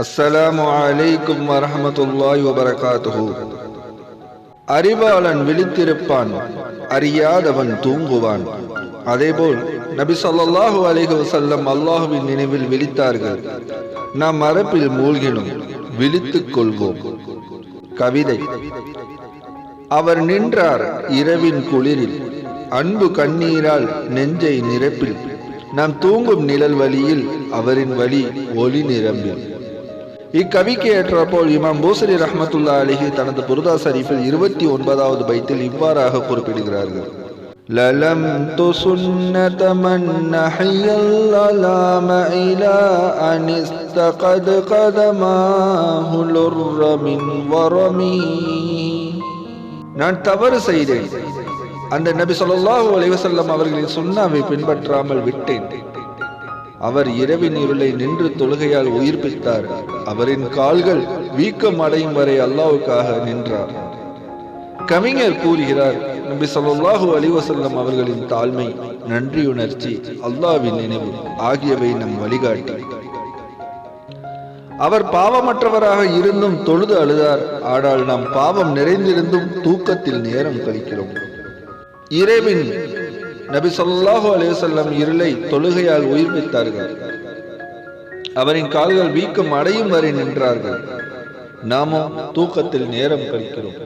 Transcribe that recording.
அஸ்ஸலாமு அலைக்கும் வரஹ்மத்துல்லாஹி வபரகாத்துஹு. அறிவாளன் விழித்திருப்பான், அறியாதவன் தூங்குவான். அதேபோல் நபி ஸல்லல்லாஹு அலைஹி வஸல்லம் அல்லாஹ்வின் நினைவில் விழித்தார்கள். நாம் மரபில் மூழ்கினோம், விழித்துக் கொள்வோம். கவிதை. அவர் நின்றார் இரவின் குளிரில், அன்பு கண்ணீரால் நெஞ்சை நிரப்பில். நாம் தூங்கும் நிழல் வழியில் அவரின் வழி ஒளி நிரம்பில். இக்கவிக்கு ஏற்றபோல் இமாம் பூசரி ரஹ்மத்துல்லாஹி அலைஹி தனது புர்தா ஷரீஃபில் 29வது பைத்தில் இவ்வாறாக குறிப்பிடுகிறார்கள். லலம் துசுன்னத மன் நஹியல் அலாம இலா அனிஸ்தகத் கதமாஹு லுர்ர மின் வரமி. நான் தவறு செய்தேன், அந்த நபி ஸல்லல்லாஹு அலைஹி வஸல்லம் அவர்களின் சுன்னாவை பின்பற்றாமல் விட்டேன். அவர் இரவின் இருளை நின்று தொழுகையால் உயிர்ப்பித்தார். அவரின் கால்கள் வீக்கம் அடையும் வரை அல்லாஹ்வுக்காக நின்றார். கவிஞர் கூறுகிறார், நபி ஸல்லல்லாஹு அலைஹி வஸல்லம் அவர்களின் தாழ்மை, நன்றியுணர்ச்சி, அல்லாஹ்வின் நினைவு ஆகியவை நம் வழிகாட்டி. அவர் பாவமற்றவராக இருந்தும் தொழுது அழுதார். ஆனால் நாம் பாவம் நிறைந்திருந்தும் தூக்கத்தில் நேரம் கழிக்கிறோம். இரவின் நபி ஸல்லல்லாஹு அலைஹி வஸல்லம் இருளை தொழுகையால் உயிர்ப்பித்தார்கள். அவரின் கால்கள் வீக்கம் அடையும் வரை நின்றார்கள். நாமும் தூக்கத்தில் நேரம் கழிக்கிறோம்.